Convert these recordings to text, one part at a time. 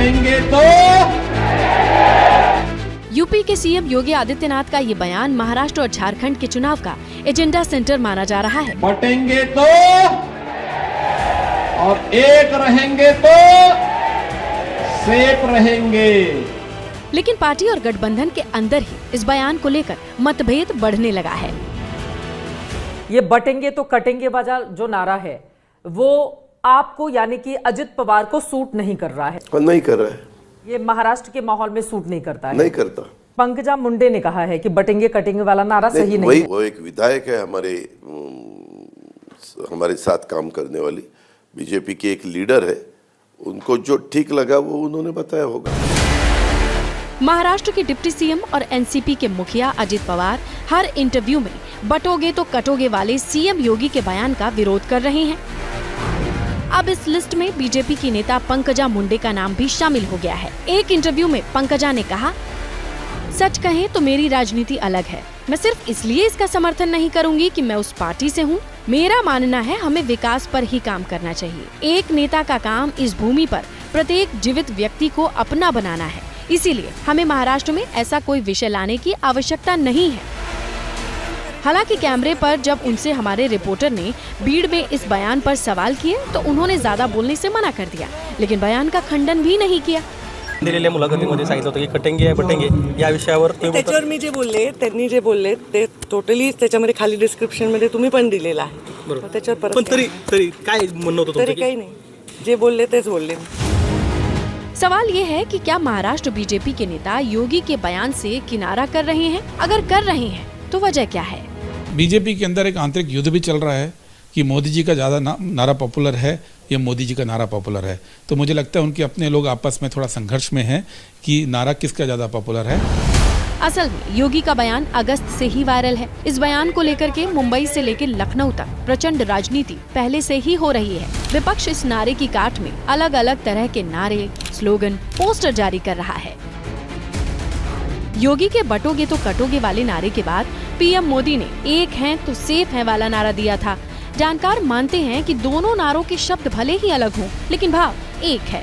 बटेंगे तो। यूपी के सीएम योगी आदित्यनाथ का ये बयान महाराष्ट्र और झारखंड के चुनाव का एजेंडा सेंटर माना जा रहा है। बटेंगे तो और एक रहेंगे तो सेफ रहेंगे। लेकिन पार्टी और गठबंधन के अंदर ही इस बयान को लेकर मतभेद बढ़ने लगा है। ये बटेंगे तो कटेंगे वाला जो नारा है वो आपको यानी कि अजित पवार को सूट नहीं कर रहा है? नहीं कर रहा है। ये महाराष्ट्र के माहौल में सूट नहीं करता है। नहीं करता। पंकजा मुंडे ने कहा है कि बटेंगे कटेंगे वाला नारा सही नहीं है। वो एक विधायक है हमारे साथ काम करने वाली, बीजेपी की एक लीडर है, उनको जो ठीक लगा वो उन्होंने बताया होगा। महाराष्ट्र के डिप्टी सीएम और एनसीपी के मुखिया अजित पवार हर इंटरव्यू में बटोगे तो कटोगे वाले सीएम योगी के बयान का विरोध कर रहे हैं। अब इस लिस्ट में बीजेपी की नेता पंकजा मुंडे का नाम भी शामिल हो गया है। एक इंटरव्यू में पंकजा ने कहा, सच कहें तो मेरी राजनीति अलग है। मैं सिर्फ इसलिए इसका समर्थन नहीं करूंगी कि मैं उस पार्टी से हूं। मेरा मानना है हमें विकास पर ही काम करना चाहिए। एक नेता का काम इस भूमि पर प्रत्येक जीवित व्यक्ति को अपना बनाना है। इसीलिए हमें महाराष्ट्र में ऐसा कोई विषय लाने की आवश्यकता नहीं है। हालांकि कैमरे पर जब उनसे हमारे रिपोर्टर ने भीड़ में इस बयान पर सवाल किए तो उन्होंने ज्यादा बोलने से मना कर दिया, लेकिन बयान का खंडन भी नहीं किया। दिलेल्या मुलाखतीमध्ये सांगितलं होतं की कटेंगे बटेंगे या विषयावर त्याच्यावर मी जे बोलले, त्यांनी जे बोलले ते टोटली त्याच्यामध्ये खाली डिस्क्रिप्शन मध्ये तुम्ही पण दिलेलं आहे। बरोबर, त्याच्यावर पण तरी काय म्हणणं होतं तुमचं? तरी काही नाही, जे बोलले तेच बोलले। सवाल ये है कि क्या महाराष्ट्र बीजेपी के नेता योगी के बयान से किनारा कर रहे हैं? अगर कर रहे हैं तो वजह क्या है? बीजेपी के अंदर एक आंतरिक युद्ध भी चल रहा है कि मोदी जी का ज़्यादा नारा पॉपुलर है या मोदी जी का नारा पॉपुलर है। तो मुझे लगता है उनके अपने लोग आपस में थोड़ा संघर्ष में हैं कि नारा किसका ज़्यादा पॉपुलर है। असल में योगी का बयान अगस्त से ही वायरल है। इस बयान को लेकर के मुंबई से लेकर लखनऊ तक प्रचंड राजनीति पहले से ही हो रही है। विपक्ष इस नारे की काट में अलग अलग तरह के नारे, स्लोगन, पोस्टर जारी कर रहा है। योगी के बटोगे तो कटोगे वाले नारे के बाद पीएम मोदी ने एक हैं तो सेफ हैं वाला नारा दिया था। जानकार मानते हैं कि दोनों नारों के शब्द भले ही अलग हों, लेकिन भाव एक है।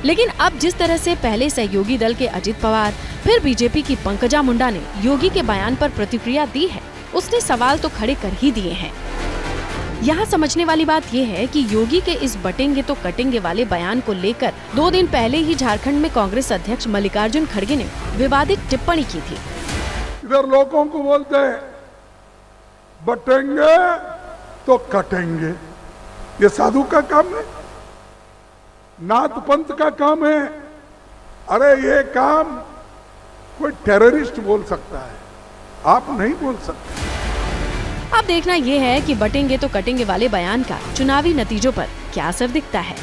लेकिन अब जिस तरह से पहले सहयोगी दल के अजित पवार, फिर बीजेपी की पंकजा मुंडा ने योगी के बयान पर प्रतिक्रिया दी है, उसने सवाल तो खड़े कर ही दिए हैं। यहाँ समझने वाली बात यह है कि योगी के इस बटेंगे तो कटेंगे वाले बयान को लेकर 2 दिन पहले ही झारखंड में कांग्रेस अध्यक्ष मल्लिकार्जुन खड़गे ने विवादित टिप्पणी की थी। इधर लोगों को बोलते हैं बटेंगे तो कटेंगे, ये साधु का काम है, नाथ पंथ का काम है। अरे ये काम कोई टेररिस्ट बोल सकता है, आप नहीं बोल सकते। अब देखना यह है कि बटेंगे तो कटेंगे वाले बयान का चुनावी नतीजों पर क्या असर दिखता है।